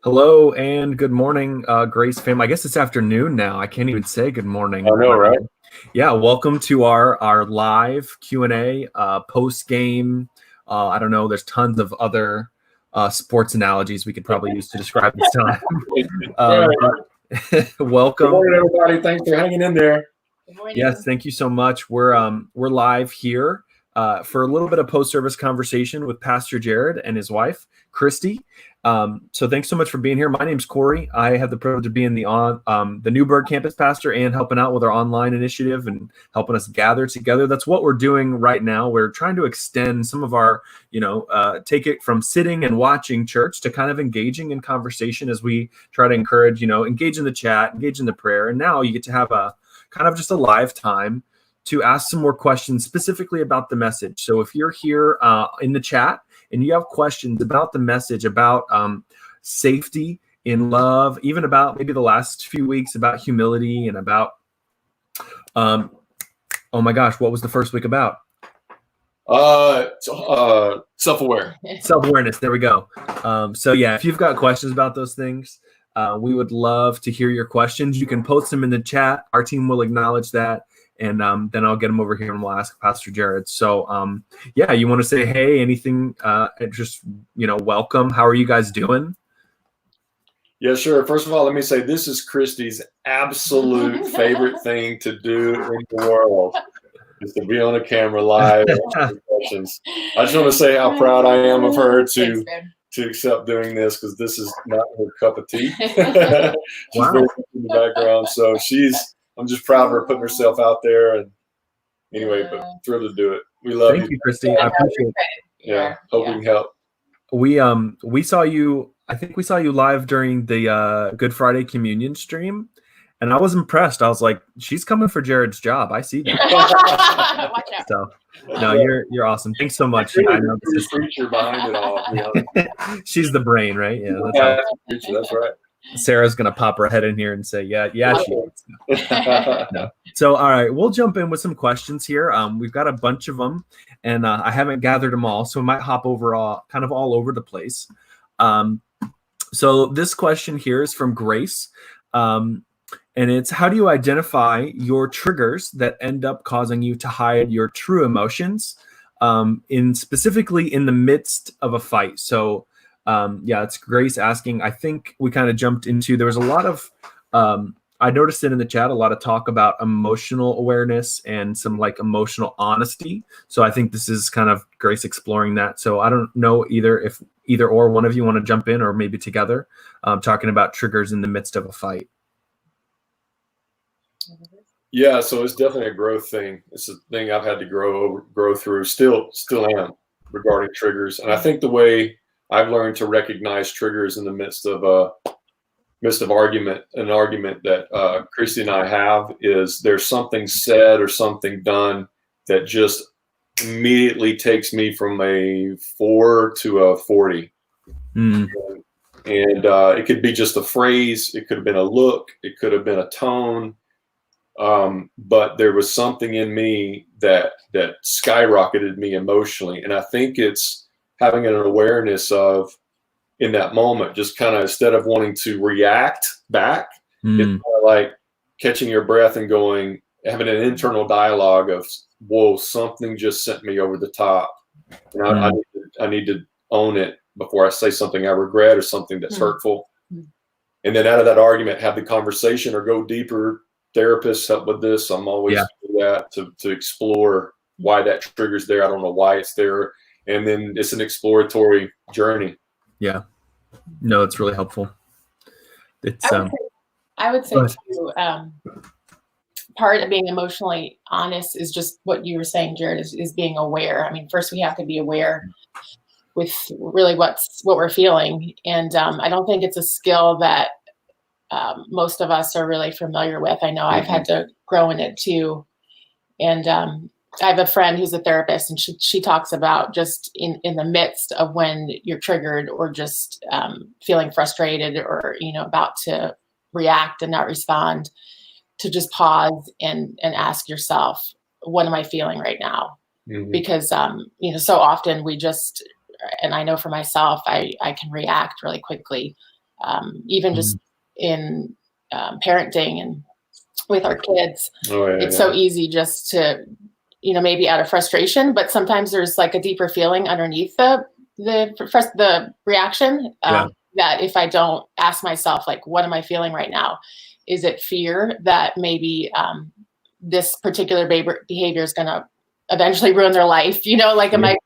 Hello and good morning, Grace fam. I guess it's afternoon now. I can't even say good morning. I know, right? Yeah, welcome to our live Q&A post game. I don't know. There's tons of other sports analogies we could probably use to describe this time. Welcome. Good morning, everybody. Thanks for hanging in there. Good morning. Yes, thank you so much. We're live here for a little bit of post-service conversation with Pastor Jared and his wife, Christy. So thanks so much for being here. My name's Corey. I have the privilege of being the Newburgh campus pastor and helping out with our online initiative and helping us gather together. That's what we're doing right now. We're trying to extend some of our, take it from sitting and watching church to kind of engaging in conversation as we try to encourage, engage in the chat, engage in the prayer. And now you get to have a kind of just a live time to ask some more questions specifically about the message. So if you're here in the chat and you have questions about the message, about safety in love, even about maybe the last few weeks about humility and about, oh my gosh, what was the first week about? Self-aware. Self-awareness. There we go. So yeah, if you've got questions about those things, we would love to hear your questions. You can post them in the chat. Our team will acknowledge that. And then I'll get them over here and we'll ask Pastor Jared. So yeah, you want to say, hey, anything, just, welcome. How are you guys doing? Yeah, sure. First of all, let me say this is Christy's absolute favorite thing to do in the world is to be on a camera live. I just want to say how proud I am of her to accept doing this because this is not her cup of tea. She's Wow. very good in the background. So I'm just proud of her putting herself out there. And anyway, but thrilled to do it. We love you. Thank you, Christy. I appreciate it. Yeah, hope we can help. We saw you, I think we saw you live during the Good Friday communion stream. And I was impressed. I was like, she's coming for Jared's job. I see that. Watch out. So no, you're awesome. Thanks so much. Really I know the preacher behind it all. she's the brain, right? Yeah, That's right. Sarah's gonna pop her head in here and say, yeah, she is. No. So all right, we'll jump in with some questions here. We've got a bunch of them, and I haven't gathered them all, so I might hop over kind of all over the place. So this question here is from Grace. And it's, how do you identify your triggers that end up causing you to hide your true emotions, specifically in the midst of a fight? So yeah, it's Grace asking. I think we kind of jumped into, there was a lot of, I noticed it in the chat, a lot of talk about emotional awareness and some like emotional honesty. So I think this is kind of Grace exploring that. So I don't know if either or one of you want to jump in, or maybe together, talking about triggers in the midst of a fight. Yeah, so it's definitely a growth thing. It's a thing I've had to grow through, still am, regarding triggers. And I think the way I've learned to recognize triggers in the midst of an argument that Christy and I have is there's something said or something done that just immediately takes me from a 4 to a 40. And it could be just a phrase, it could have been a look, it could have been a tone. But there was something in me that skyrocketed me emotionally. And I think it's having an awareness of, in that moment, just kind of, instead of wanting to react back, it's kind of like catching your breath and having an internal dialogue of, whoa, something just sent me over the top. And I need to own it before I say something I regret or something that's hurtful. And then out of that argument, have the conversation or go deeper. Therapists help with this. I'm always do that to explore why that trigger's there. I don't know why it's there. And then it's an exploratory journey. Yeah. No, it's really helpful. It's I would say too, part of being emotionally honest is just what you were saying, Jared, is being aware. I mean, first we have to be aware with really what we're feeling. And I don't think it's a skill that most of us are really familiar with. I know I've had to grow in it too. And I have a friend who's a therapist, and she talks about just in the midst of when you're triggered or just feeling frustrated or, about to react and not respond, to just pause and ask yourself, what am I feeling right now? Because, so often we just, and I know for myself, I can react really quickly. even just in parenting and with our kids. It's so easy just to, maybe out of frustration, but sometimes there's like a deeper feeling underneath the reaction that if I don't ask myself, like, what am I feeling right now? Is it fear that maybe this particular behavior is going to eventually ruin their life? Am I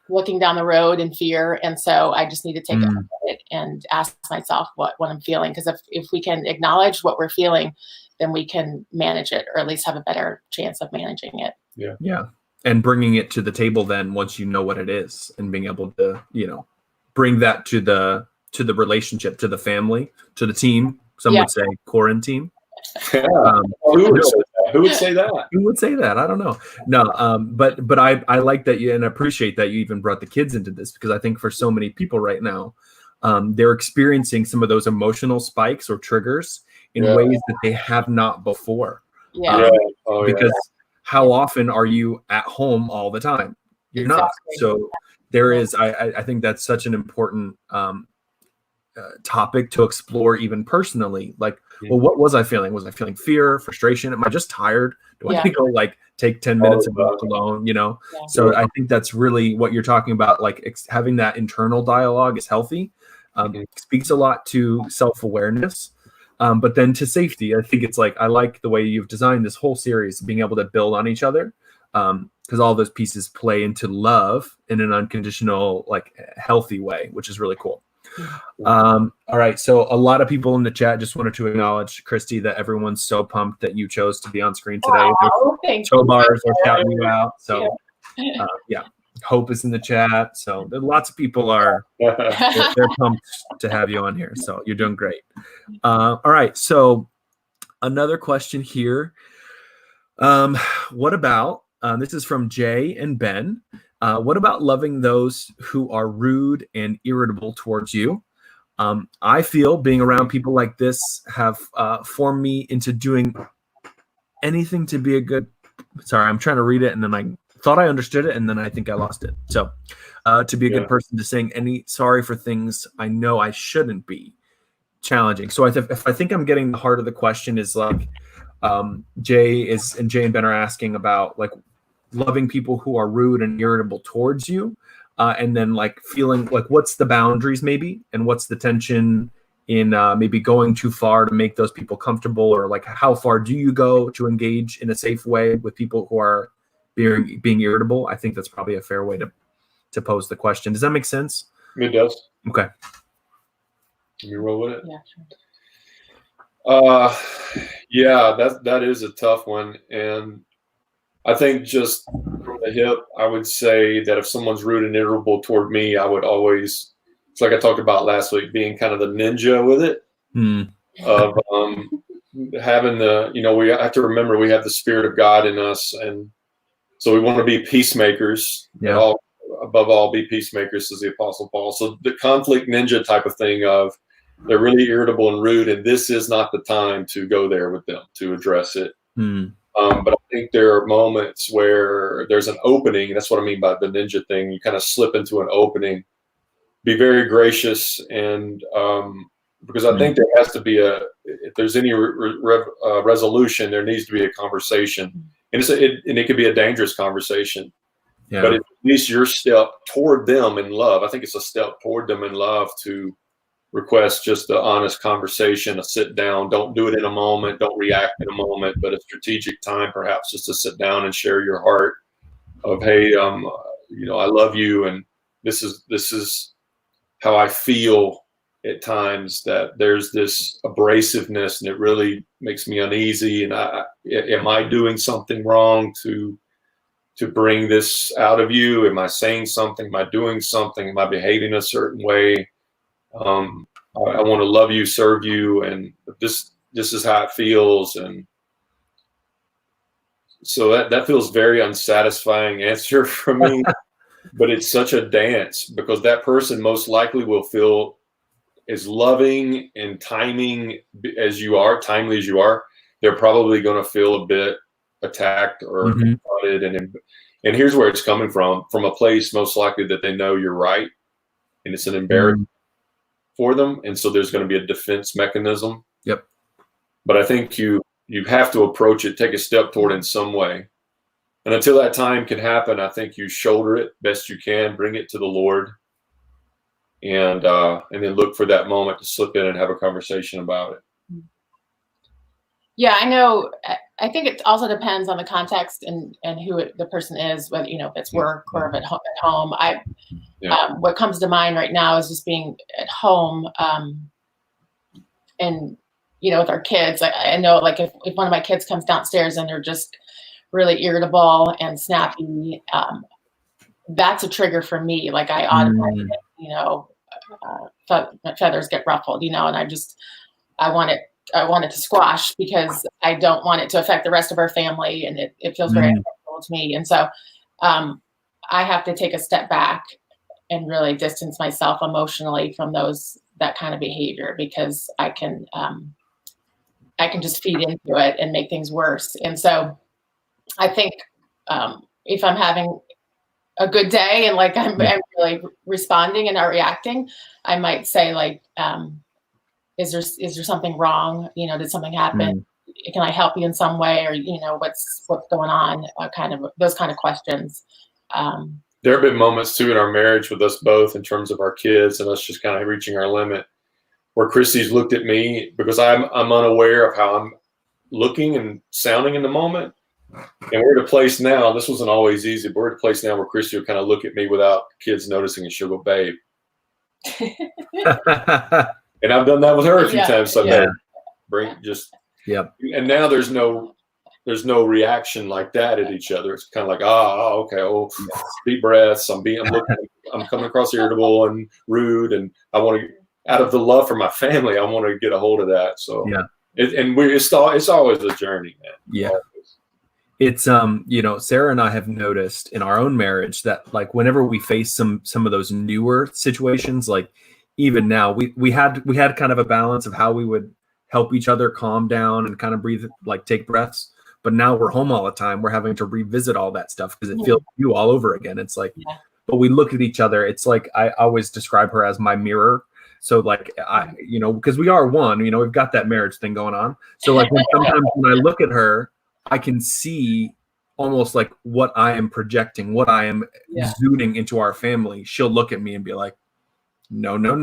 looking down the road in fear? And so I just need to take a minute and ask myself what I'm feeling. Because if we can acknowledge what we're feeling, then we can manage it, or at least have a better chance of managing it. Yeah. And bringing it to the table then once you know what it is, and being able to, bring that to the relationship, to the family, to the team. Some would say QuaranTeam. Who would say that? Who would say that? I don't know. No, but I like that you, and appreciate that you even brought the kids into this, because I think for so many people right now, they're experiencing some of those emotional spikes or triggers in ways that they have not before. Because how often are you at home all the time? You're not. So there is, I think that's such an important topic to explore, even personally. Like, well, what was I feeling? Was I feeling fear, frustration? Am I just tired? Do I need to go like take 10 minutes and walk alone? So I think that's really what you're talking about. Like having that internal dialogue is healthy. Speaks a lot to self-awareness, but then to safety. I think it's like, I like the way you've designed this whole series, being able to build on each other, because all those pieces play into love in an unconditional, like healthy way, which is really cool. All right. So a lot of people in the chat just wanted to acknowledge, Christy, that everyone's so pumped that you chose to be on screen today. Toe bars are shouting you out. So Hope is in the chat. So there, lots of people are they're pumped to have you on here. So you're doing great. All right. So another question here. What about, this is from Jay and Ben. What about loving those who are rude and irritable towards you? I feel being around people like this have formed me into doing anything to be a good. Sorry, I'm trying to read it, and then I thought I understood it, and then I think I lost it. So, to be a good person, to saying any sorry for things I know I shouldn't be. Challenging. So if I think I'm getting the heart of the question is like, Jay and Ben are asking about like loving people who are rude and irritable towards you, and then like feeling like what's the boundaries maybe, and what's the tension in maybe going too far to make those people comfortable, or like how far do you go to engage in a safe way with people who are being irritable? I think that's probably a fair way to pose the question. Does that make sense? It does. Okay. Can you roll with it? Yeah, sure. That is a tough one. And I think just from the hip, I would say that if someone's rude and irritable toward me, I would always, it's like I talked about last week, being kind of the ninja with it. Of having we have to remember we have the Spirit of God in us, and so we want to be peacemakers. Above all, be peacemakers, says the Apostle Paul. So the conflict ninja type of thing of they're really irritable and rude, and this is not the time to go there with them to address it. But I think there are moments where there's an opening. That's what I mean by the ninja thing. You kind of slip into an opening. Be very gracious, and because I think there has to be if there's any resolution, there needs to be a conversation, and it could be a dangerous conversation. But at least your step toward them in love. I think it's a step toward them in love to request just an honest conversation, a sit down. Don't do it in a moment. Don't react in a moment, but a strategic time, perhaps just to sit down and share your heart of, hey, I love you, and this is how I feel at times, that there's this abrasiveness, and it really makes me uneasy. And am I doing something wrong to bring this out of you? Am I saying something? Am I doing something? Am I behaving a certain way? I want to love you, serve you, and this is how it feels. And so that feels very unsatisfying answer for me, but it's such a dance, because that person most likely will feel as loving and timely as you are. They're probably going to feel a bit attacked or confronted, and here's where it's coming from a place most likely that they know you're right, and it's an embarrassment. for them. And so there's going to be a defense mechanism. Yep. But I think you have to approach it, take a step toward it in some way. And until that time can happen, I think you shoulder it best you can, bring it to the Lord, and then look for that moment to slip in and have a conversation about it. Yeah, I know. I think it also depends on the context and who the person is, whether, if it's work or if at home. What comes to mind right now is just being at home, and with our kids. I know, like, if one of my kids comes downstairs and they're just really irritable and snappy, that's a trigger for me. Like, I automatically, feathers get ruffled, and I want it to squash, because I don't want it to affect the rest of our family, and it feels very uncomfortable to me. And so I have to take a step back and really distance myself emotionally from that kind of behavior, because I can just feed into it and make things worse. And so I think if I'm having a good day and like I'm really responding and not reacting, I might say, like, is there something wrong? Did something happen? Can I help you in some way? Or, what's going on? Kind of those kind of questions. There have been moments too in our marriage with us both, in terms of our kids and us just kind of reaching our limit, where Christy's looked at me because I'm unaware of how I'm looking and sounding in the moment. And we're at a place now, this wasn't always easy, but we're at a place now where Christy will kind of look at me without kids noticing, and she'll go, babe. And I've done that with her a few times. So and now there's no reaction like that at each other. It's kind of like, okay, deep breaths. I'm coming across irritable and rude, and I want to, out of the love for my family, I want to get a hold of that. So it's always a journey, man. Yeah. It's Sarah and I have noticed in our own marriage that, like, whenever we face some of those newer situations, like even now, we had kind of a balance of how we would help each other calm down and kind of breathe, like take breaths. But now we're home all the time. We're having to revisit all that stuff because it feels new all over again. It's like, but we look at each other. It's like, I always describe her as my mirror. So like, because we are one, we've got that marriage thing going on. So like sometimes when I look at her, I can see almost like what I am projecting, what I am exuding into our family. She'll look at me and be like, no. In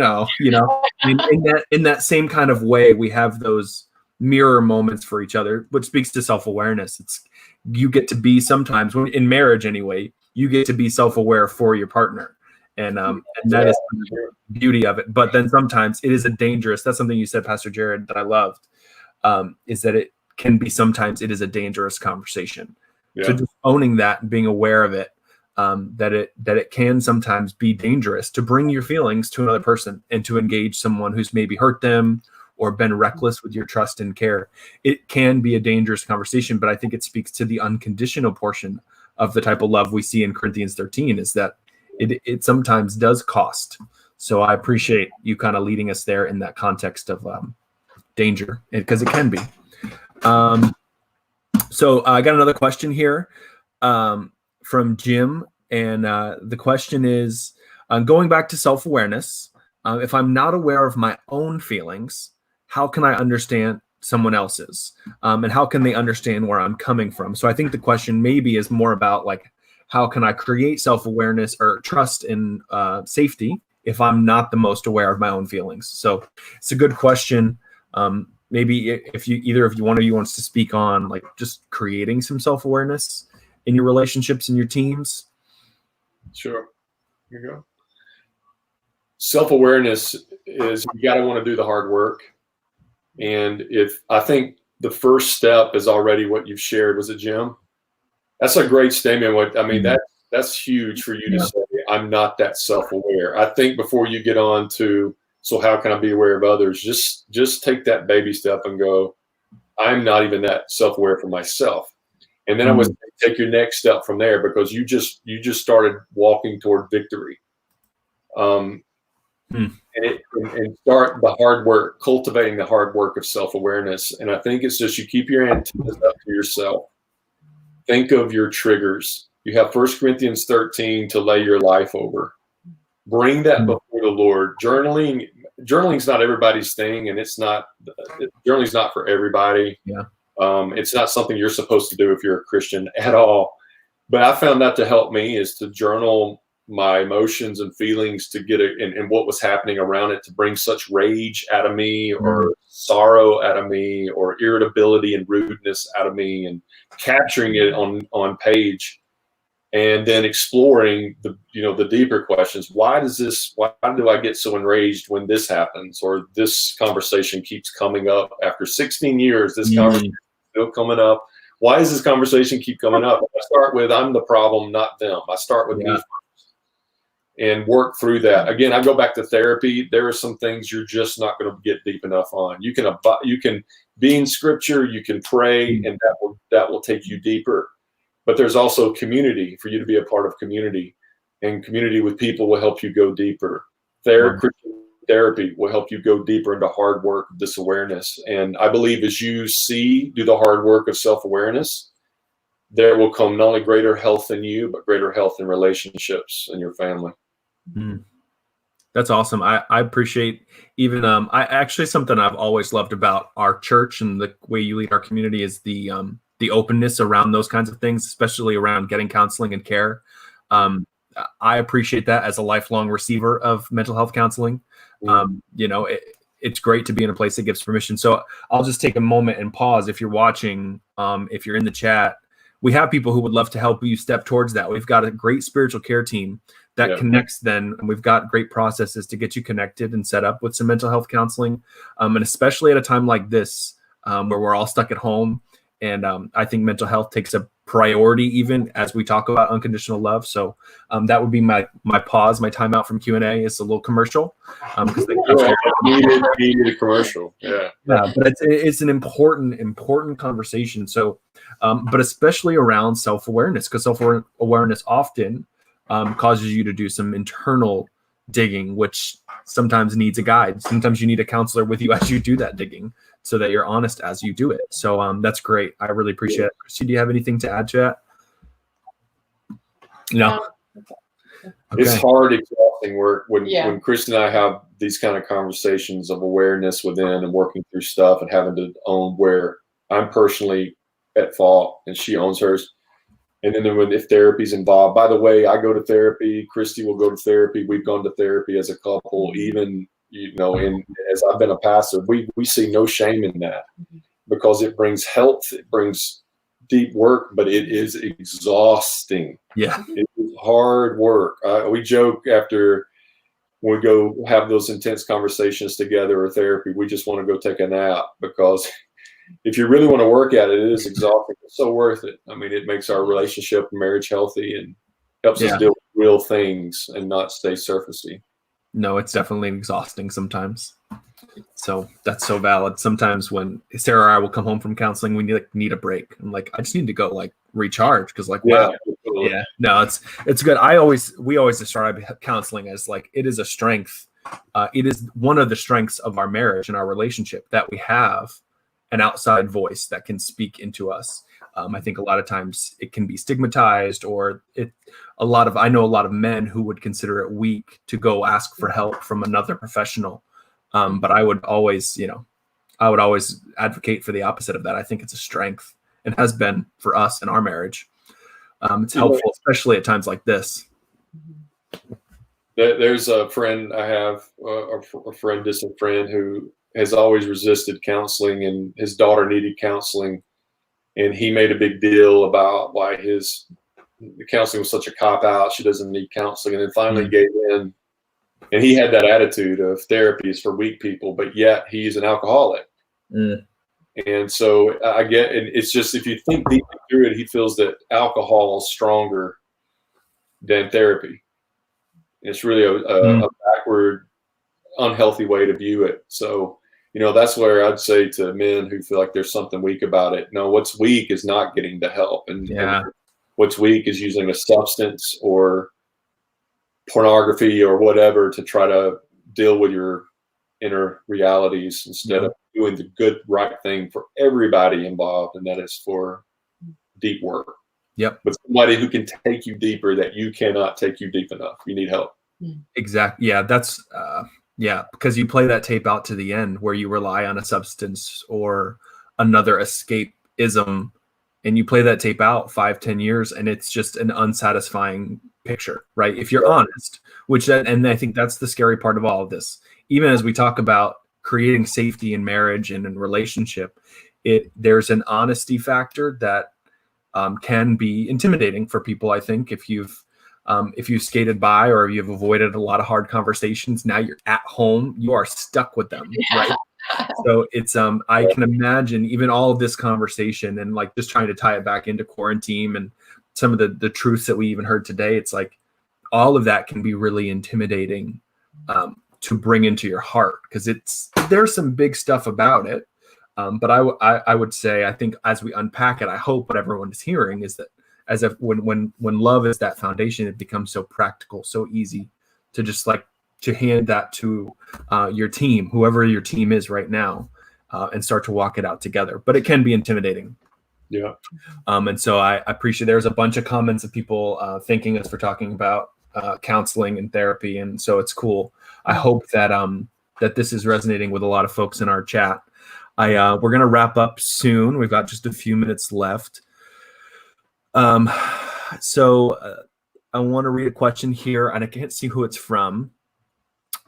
that same kind of way, we have those mirror moments for each other, which speaks to self-awareness. It's, you get to be sometimes, in marriage anyway, you get to be self-aware for your partner. And that is the beauty of it. But then sometimes it is that's something you said, Pastor Jared, that I loved, is that it can be, sometimes it is a dangerous conversation. So just owning that and being aware of it, that it can sometimes be dangerous to bring your feelings to another person and to engage someone who's maybe hurt them or been reckless with your trust and care. It can be a dangerous conversation, but I think it speaks to the unconditional portion of the type of love we see in Corinthians 13, is that it sometimes does cost. So I appreciate you kind of leading us there in that context of danger, because it can be. So I got another question here from Jim, and the question is, going back to self-awareness, if I'm not aware of my own feelings, how can I understand someone else's? And how can they understand where I'm coming from? So I think the question maybe is more about, like, how can I create self-awareness or trust in safety if I'm not the most aware of my own feelings? So it's a good question. Maybe if one of you wants to speak on, like, just creating some self-awareness in your relationships and your teams. Sure. Here you go. Self-awareness is, you got to want to do the hard work. And I think the first step is already what you've shared. Was it Jim? That's a great statement. That's huge for you to say, I'm not that self-aware. I think before you get on to, so how can I be aware of others? Just take that baby step and go, I'm not even that self-aware for myself. And then I would take your next step from there, because you just started walking toward victory. And start the hard work, cultivating the hard work of self-awareness. And I think it's just, you keep your antennas up to yourself. Think of your triggers. You have 1 Corinthians 13 to lay your life over. Bring that before the Lord. Journaling, journaling's not everybody's thing, and journaling's not for everybody. Yeah. It's not something you're supposed to do if you're a Christian at all. But I found that to help me is to journal my emotions and feelings to get it and what was happening around it, to bring such rage out of me or sorrow out of me or irritability and rudeness out of me, and capturing it on page, and then exploring the deeper questions. Why do I get so enraged when this happens, or this conversation keeps coming up after 16 years? This conversation is still coming up. Why does this conversation keep coming up? I start with, I'm the problem, not them. I start with me and work through that. Again, I go back to therapy. There are some things you're just not going to get deep enough on. You can be in scripture, you can pray, and that will take you deeper. But there's also community for you to be a part of community, and community with people will help you go deeper. Christian therapy will help you go deeper into hard work of this awareness. And I believe as you do the hard work of self-awareness, there will come not only greater health in you, but greater health in relationships and your family. That's awesome. I appreciate even I actually, something I've always loved about our church and the way you lead our community is the openness around those kinds of things, especially around getting counseling and care. I appreciate that as a lifelong receiver of mental health counseling. It's great to be in a place that gives permission. So I'll just take a moment and pause. If you're watching, if you're in the chat, we have people who would love to help you step towards that. We've got a great spiritual care team that connects then, and we've got great processes to get you connected and set up with some mental health counseling. And especially at a time like this, where we're all stuck at home. And I think mental health takes a priority even as we talk about unconditional love. So that would be my pause, my timeout from Q&A. It's a little commercial. Needed a commercial. Yeah, but it's an important conversation. So, but especially around self-awareness, because self-awareness often causes you to do some internal digging, which sometimes needs a guide. Sometimes you need a counselor with you as you do that digging, so that you're honest as you do it. So that's great. I really appreciate it. Christy, do you have anything to add to that? No. Okay. It's hard, exhausting work when Chris and I have these kind of conversations of awareness within and working through stuff and having to own where I'm personally at fault and she owns hers. And then if therapy's involved, by the way, I go to therapy, Christy will go to therapy. We've gone to therapy as a couple, even, and as I've been a pastor, we see no shame in that, because it brings health, it brings deep work, but it is exhausting. Yeah. It is hard work. We joke after we go have those intense conversations together or therapy, we just want to go take a nap, because if you really want to work at it, it is exhausting. It's so worth it. I mean, it makes our relationship and marriage healthy and helps us deal with real things and not stay surfacey. No, it's definitely exhausting sometimes. So that's so valid. Sometimes when Sarah or I will come home from counseling, we need a break. I'm like, I just need to go recharge, because wow. Yeah, no, it's good. We always describe counseling as it is a strength. It is one of the strengths of our marriage and our relationship, that we have an outside voice that can speak into us. I think a lot of times it can be stigmatized, or I know a lot of men who would consider it weak to go ask for help from another professional. But I would always advocate for the opposite of that. I think it's a strength, and has been for us in our marriage. It's helpful, especially at times like this. There's a friend I have, a distant friend, who has always resisted counseling, and his daughter needed counseling. And he made a big deal about why the counseling was such a cop-out. She doesn't need counseling. And then finally gave in. And he had that attitude of therapy is for weak people, but yet he's an alcoholic. And so I get, and it's just, if you think deeply through it, he feels that alcohol is stronger than therapy. It's really a backward, unhealthy way to view it. So, that's where I'd say to men who feel like there's something weak about it, no, what's weak is not getting the help. And what's weak is using a substance or pornography or whatever to try to deal with your inner realities, instead of doing the good, right thing for everybody involved. And that is for deep work. Yep. But somebody who can take you deeper, that you cannot take you deep enough. You need help. Exactly. Yeah. Yeah, because you play that tape out to the end where you rely on a substance or another escapism, and you play that tape out 5-10 years, and it's just an unsatisfying picture, right? If you're honest, and I think that's the scary part of all of this. Even as we talk about creating safety in marriage and in relationship, there's an honesty factor that can be intimidating for people. I think if you've skated by or you've avoided a lot of hard conversations, now you're at home, you are stuck with them, right? So it's I can imagine even all of this conversation and like just trying to tie it back into QuaranTeam and some of the truths that we even heard today. It's like all of that can be really intimidating to bring into your heart, because there's some big stuff about it. But I would say, I think as we unpack it, I hope what everyone is hearing is that as if when love is that foundation, it becomes so practical, so easy to just like to hand that to your team, whoever your team is right now, and start to walk it out together. But it can be intimidating. Yeah. And so I appreciate there's a bunch of comments of people thanking us for talking about counseling and therapy. And so it's cool. I hope that that this is resonating with a lot of folks in our chat. We're going to wrap up soon. We've got just a few minutes left. So I want to read a question here, and I can't see who it's from.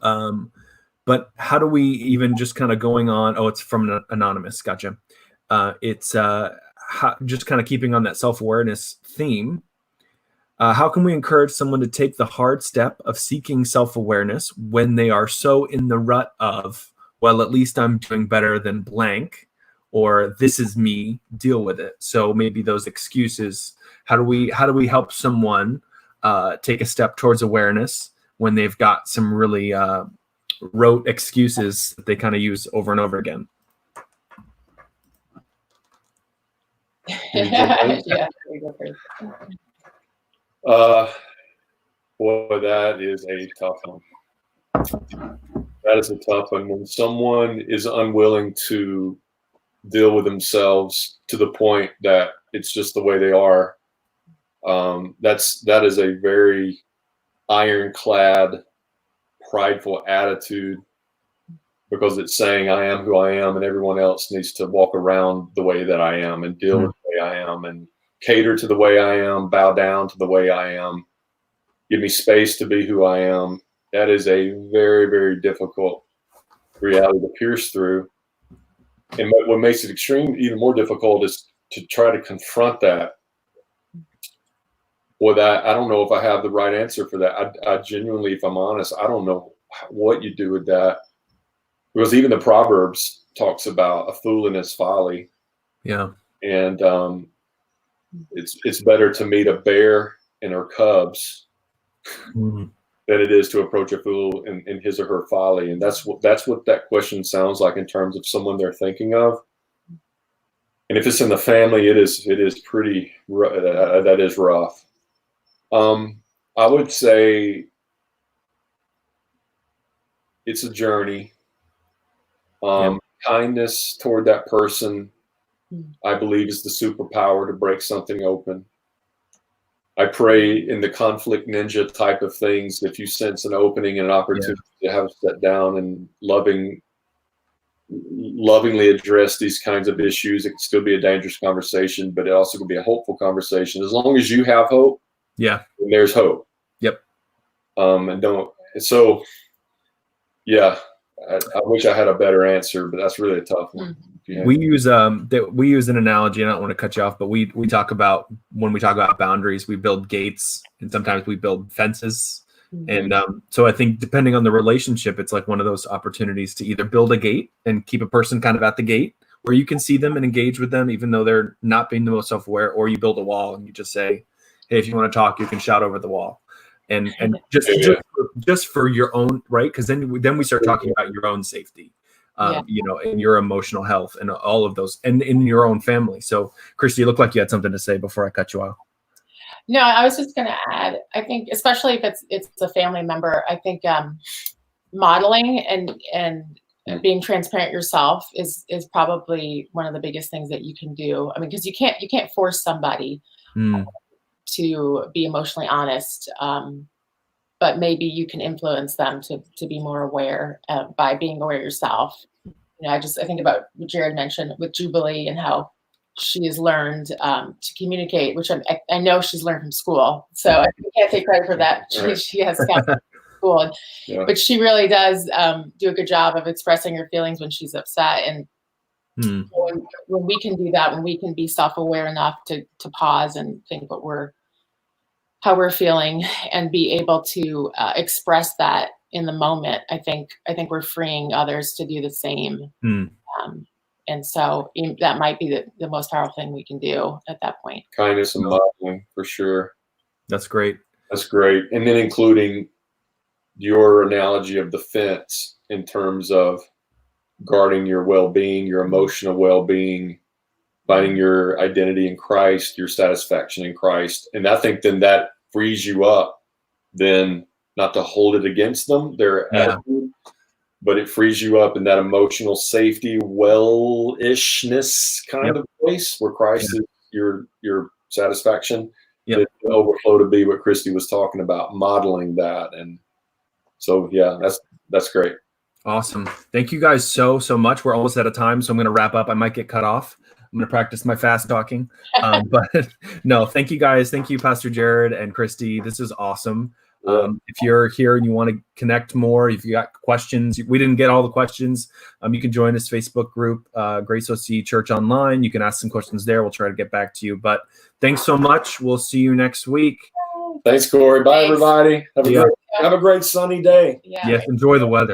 But how do we even just kind of going on? Oh, it's from an anonymous. Gotcha. It's just kind of keeping on that self-awareness theme. How can we encourage someone to take the hard step of seeking self-awareness when they are so in the rut of, well, at least I'm doing better than blank, or this is me, deal with it? So maybe those excuses, how do we help someone take a step towards awareness when they've got some really rote excuses that they kind of use over and over again? Yeah. Boy, that is a tough one. That is a tough one. When someone is unwilling to deal with themselves to the point that it's just the way they are, that is a very ironclad, prideful attitude, because it's saying I am who I am and everyone else needs to walk around the way that I am and deal with the way I am and cater to the way I am, bow down to the way I am, give me space to be who I am. That is a very, very difficult reality to pierce through. And what makes it even more difficult is to try to confront that. Boy, I don't know if I have the right answer for that. I genuinely, if I'm honest, I don't know what you do with that. Because even the Proverbs talks about a fool in his folly. Yeah. And it's better to meet a bear and her cubs than it is to approach a fool in his or her folly. And that's what that question sounds like in terms of someone they're thinking of. And if it's in the family, it is pretty that is rough. I would say it's a journey. Kindness toward that person, I believe, is the superpower to break something open. I pray in the conflict ninja type of things, if you sense an opening and an opportunity to have a sit down and lovingly address these kinds of issues, it can still be a dangerous conversation, but it also can be a hopeful conversation. As long as you have hope, there's hope. I wish I had a better answer, but that's really a tough one. We use an analogy. I don't want to cut you off, but we talk about, when we talk about boundaries, we build gates and sometimes we build fences. And so I think depending on the relationship, it's like one of those opportunities to either build a gate and keep a person kind of at the gate where you can see them and engage with them, even though they're not being the most self-aware, or you build a wall and you just say, hey, if you want to talk, you can shout over the wall. And just for your own, right? Because then we start talking about your own safety, and your emotional health and all of those, and in your own family. So, Christy, you look like you had something to say before I cut you off. No, I was just going to add, I think, especially if it's a family member, I think modeling and being transparent yourself is probably one of the biggest things that you can do. I mean, because you can't force somebody to be emotionally honest. but maybe you can influence them to be more aware by being aware yourself. I think about what Jared mentioned with Jubilee and how she has learned to communicate, which I know she's learned from school. So I can't take credit for that. She has counseled school, but she really does do a good job of expressing her feelings when she's upset. And when we can do that, when we can be self-aware enough to pause and think how we're feeling and be able to express that in the moment, I think we're freeing others to do the same. And so that might be the most powerful thing we can do at that point. Kindness and modeling, for sure. That's great. That's great. And then including your analogy of the fence in terms of guarding your well-being, your emotional well-being, finding your identity in Christ, your satisfaction in Christ. And I think then that frees you up then not to hold it against them, their attitude, but it frees you up in that emotional safety, well-ishness kind of place where Christ is your satisfaction. It overflow to be what Christy was talking about, modeling that. And so, that's great. Awesome. Thank you guys so much. We're almost out of time, so I'm going to wrap up. I might get cut off. I'm going to practice my fast talking. But no, thank you guys. Thank you, Pastor Jared and Christy. This is awesome. If you're here and you want to connect more, if you got questions, we didn't get all the questions. You can join this Facebook group, Grace OC Church Online. You can ask some questions there. We'll try to get back to you. But thanks so much. We'll see you next week. Thanks, Corey. Bye, everybody. Have a great sunny day. Yes, enjoy the weather.